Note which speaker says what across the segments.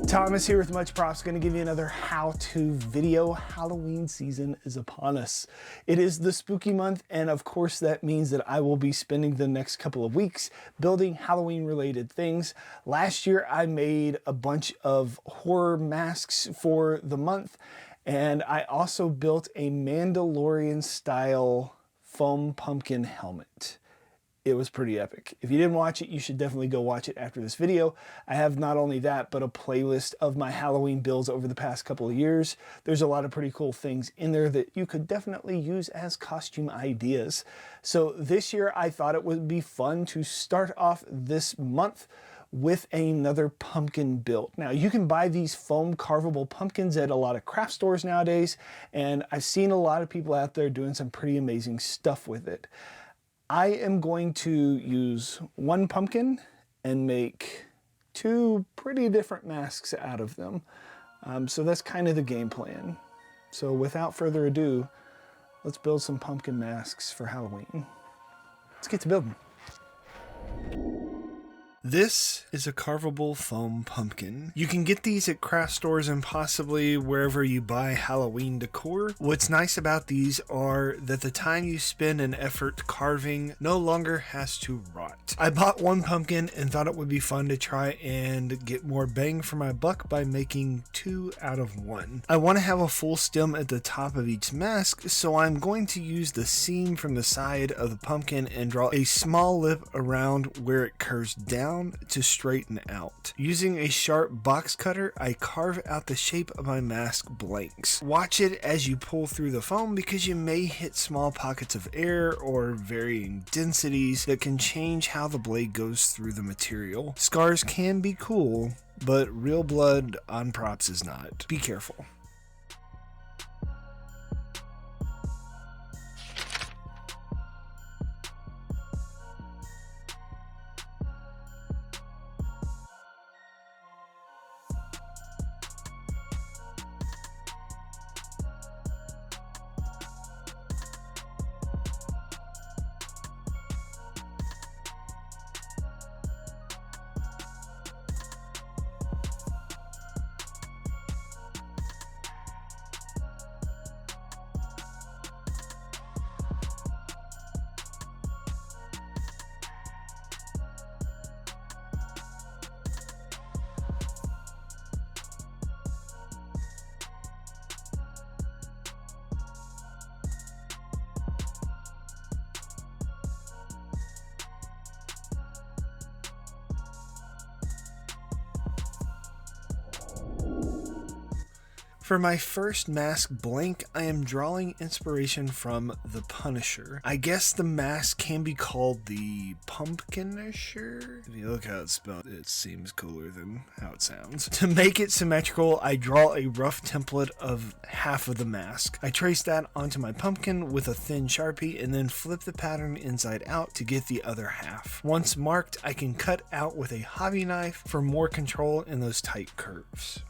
Speaker 1: Thomas here with Much Props, going to give you another how-to video. Halloween season is upon us. It is the spooky month, and of course that means that I will be spending the next couple of weeks building Halloween related things. Last year I made a bunch of horror masks for the month, and I also built a Mandalorian style foam pumpkin helmet. It was pretty epic. If you didn't watch it, you should definitely go watch it after this video. I have not only that, but a playlist of my Halloween builds over the past couple of years. There's a lot of pretty cool things in there that you could definitely use as costume ideas. So this year, I thought it would be fun to start off this month with another pumpkin build. Now, you can buy these foam carvable pumpkins at a lot of craft stores nowadays, and I've seen a lot of people out there doing some pretty amazing stuff with it. I am going to use one pumpkin and make two pretty different masks out of them. So that's kind of the game plan. So without further ado, let's build some pumpkin masks for Halloween. Let's get to building. This is a carvable foam pumpkin. You can get these at craft stores and possibly wherever you buy Halloween decor. What's nice about these are that the time you spend and effort carving no longer has to rot. I bought one pumpkin and thought it would be fun to try and get more bang for my buck by making two out of one. I want to have a full stem at the top of each mask, so I'm going to use the seam from the side of the pumpkin and draw a small lip around where it curves down to straighten out. Using a sharp box cutter, I carve out the shape of my mask blanks. Watch it as you pull through the foam because you may hit small pockets of air or varying densities that can change how the blade goes through the material. Scars can be cool, but real blood on props is not. Be careful. For my first mask blank, I am drawing inspiration from The Punisher. I guess the mask can be called the Pumpkinisher. If you look how it's spelled, it seems cooler than how it sounds. To make it symmetrical, I draw a rough template of half of the mask. I trace that onto my pumpkin with a thin Sharpie and then flip the pattern inside out to get the other half. Once marked, I can cut out with a hobby knife for more control in those tight curves.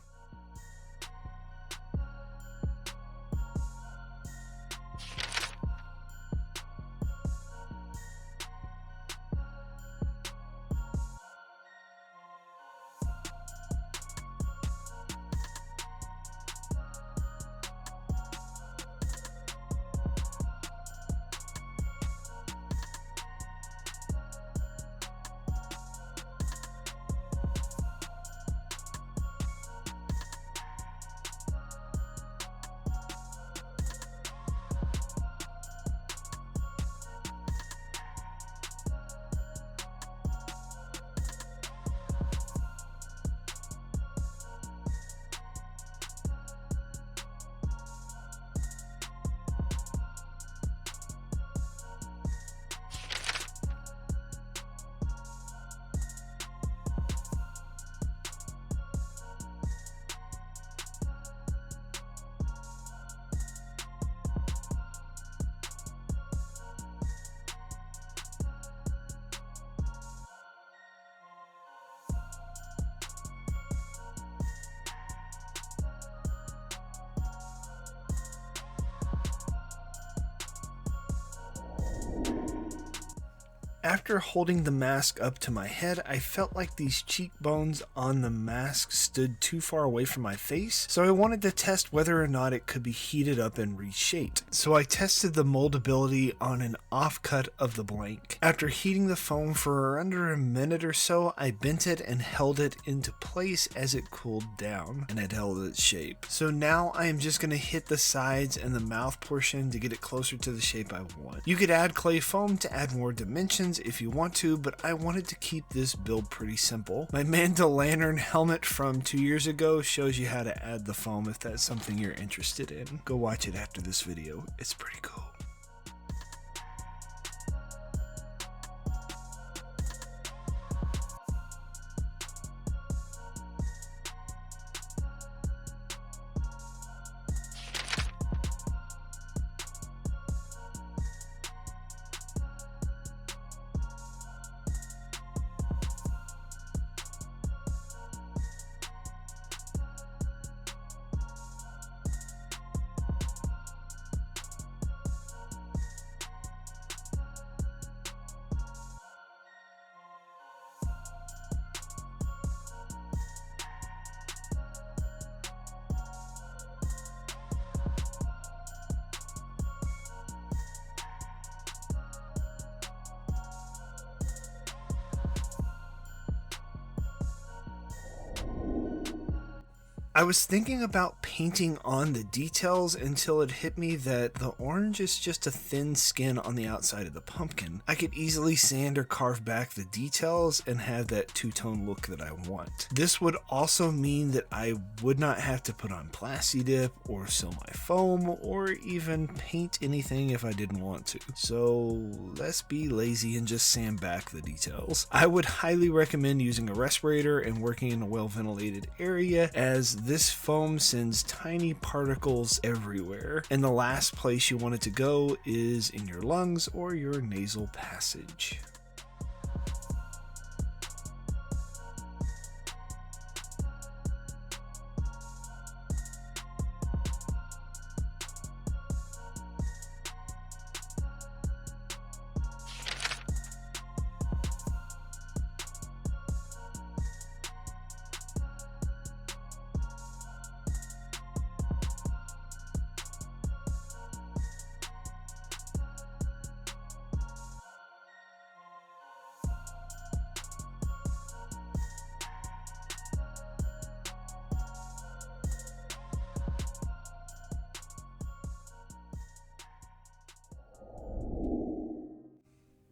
Speaker 1: After holding the mask up to my head, I felt like these cheekbones on the mask stood too far away from my face, so I wanted to test whether or not it could be heated up and reshaped. So I tested the moldability on an offcut of the blank. After heating the foam for under a minute or so, I bent it and held it into place as it cooled down, and it held its shape. So now I am just going to hit the sides and the mouth portion to get it closer to the shape I want. You could add clay foam to add more dimensions if you want to, but I wanted to keep this build pretty simple. My Man-O-Lantern helmet from 2 years ago shows you how to add the foam if that's something you're interested in. Go watch it after this video. It's pretty cool. I was thinking about painting on the details until it hit me that the orange is just a thin skin on the outside of the pumpkin. I could easily sand or carve back the details and have that two-tone look that I want. This would also mean that I would not have to put on Plastidip or sew my foam or even paint anything if I didn't want to. So let's be lazy and just sand back the details. I would highly recommend using a respirator and working in a well-ventilated area, as this foam sends tiny particles everywhere, and the last place you want it to go is in your lungs or your nasal passage.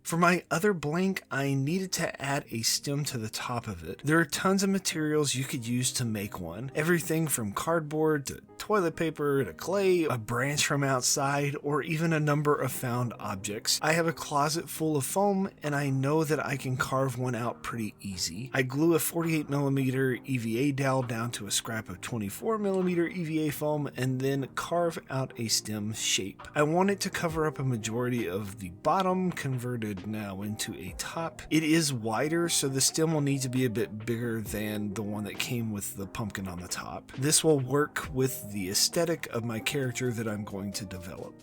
Speaker 1: For my other blank, I needed to add a stem to the top of it. There are tons of materials you could use to make one. Everything from cardboard to toilet paper to clay, a branch from outside, or even a number of found objects. I have a closet full of foam, and I know that I can carve one out pretty easy. I glue a 48mm EVA dowel down to a scrap of 24mm EVA foam and then carve out a stem shape. I want it to cover up a majority of the bottom, converted now into a top. It is wider, so the stem will need to be a bit bigger than the one that came with the pumpkin on the top. This will work with the aesthetic of my character that I'm going to develop.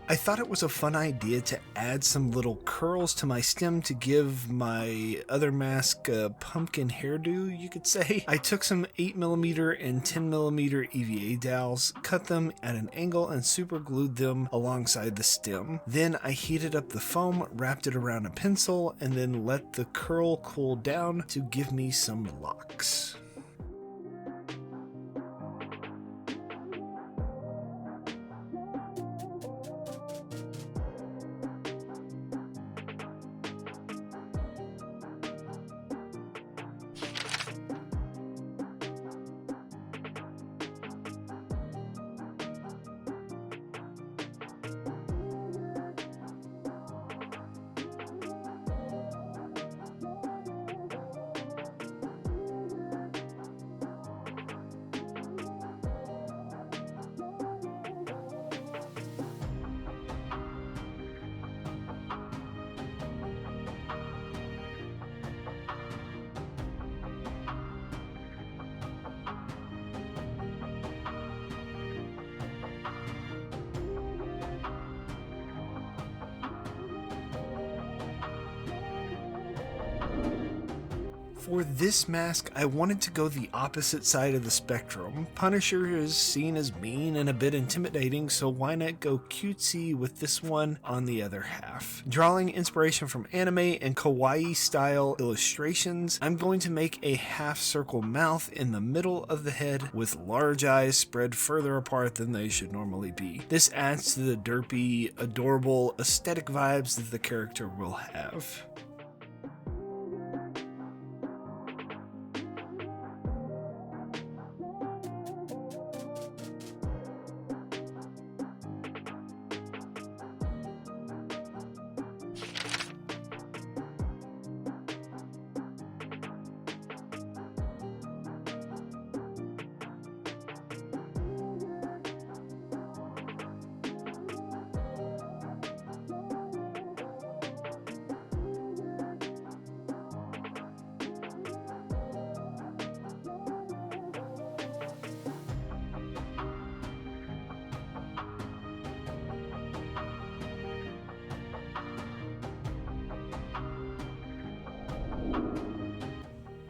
Speaker 1: I thought it was a fun idea to add some little curls to my stem to give my other mask a pumpkin hairdo, you could say. I took some 8mm and 10mm EVA dowels, cut them at an angle, and super glued them alongside the stem. Then I heated up the foam, wrapped it around a pencil, and then let the curl cool down to give me some locks. for this mask, I wanted to go the opposite side of the spectrum. Punisher is seen as mean and a bit intimidating, so why not go cutesy with this one on the other half? Drawing inspiration from anime and kawaii style illustrations, I'm going to make a half circle mouth in the middle of the head with large eyes spread further apart than they should normally be. This adds to the derpy, adorable aesthetic vibes that the character will have.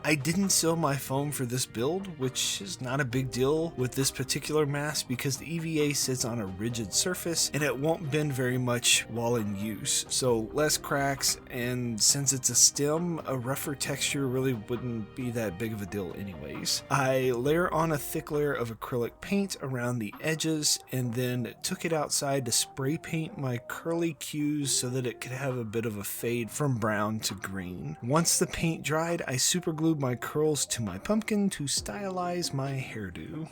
Speaker 1: I didn't seal my foam for this build, which is not a big deal with this particular mask because the EVA sits on a rigid surface and it won't bend very much while in use, so less cracks, and since it's a stem, a rougher texture really wouldn't be that big of a deal anyways. I layer on a thick layer of acrylic paint around the edges and then took it outside to spray paint my curly cues so that it could have a bit of a fade from brown to green. Once the paint dried, I super glued my curls to my pumpkin to stylize my hairdo.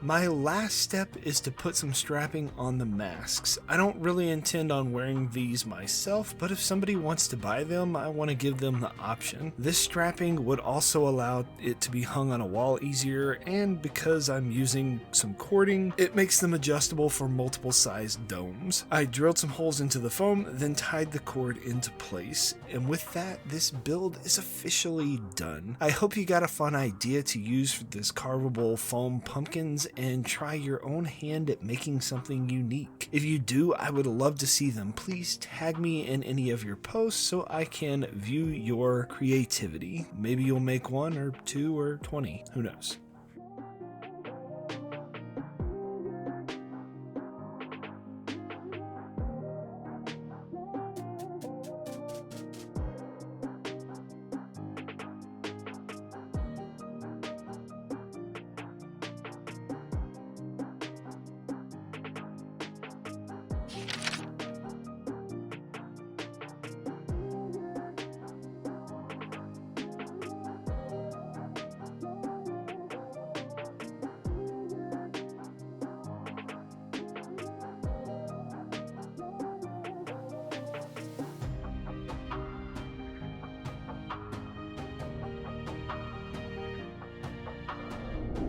Speaker 1: My last step is to put some strapping on the masks. I don't really intend on wearing these myself, but if somebody wants to buy them, I want to give them the option. This strapping would also allow it to be hung on a wall easier, and because I'm using some cording, it makes them adjustable for multiple sized domes. I drilled some holes into the foam, then tied the cord into place, and with that, this build is officially done. I hope you got a fun idea to use for this carvable foam pumpkins and try your own hand at making something unique. If you do, I would love to see them. Please tag me in any of your posts so I can view your creativity. Maybe you'll make 1 or 2 or 20, who knows.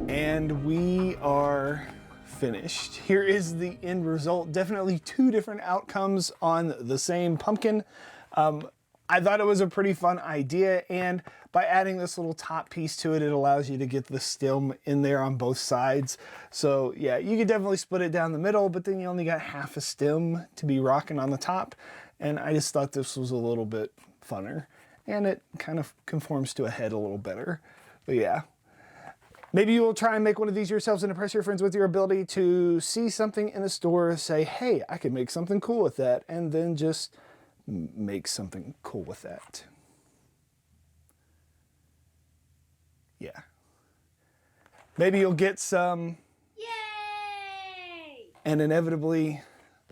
Speaker 1: And we are finished. Here is the end result. Definitely 2 different outcomes on the same pumpkin. I thought it was a pretty fun idea, and by adding this little top piece to it, it allows you to get the stem in there on both sides. So yeah, you could definitely split it down the middle, but then you only got half a stem to be rocking on the top. And I just thought this was a little bit funner, and it kind of conforms to a head a little better. But yeah. Maybe you will try and make one of these yourselves and impress your friends with your ability to see something in a store, say, hey, I could make something cool with that, and then just make something cool with that. Yeah. Maybe you'll get some.
Speaker 2: Yay!
Speaker 1: And inevitably,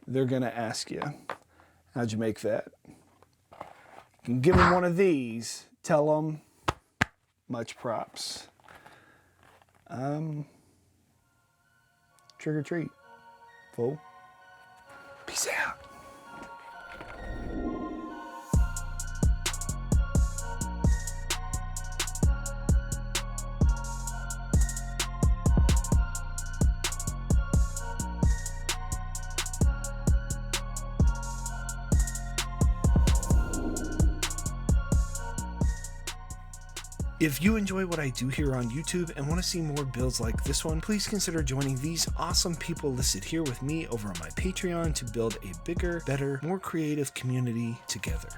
Speaker 1: they're going to ask you, how'd you make that? You can give them one of these, tell them, much props. Trick or treat. Fool. Peace out. If you enjoy what I do here on YouTube and want to see more builds like this one, please consider joining these awesome people listed here with me over on my Patreon to build a bigger, better, more creative community together.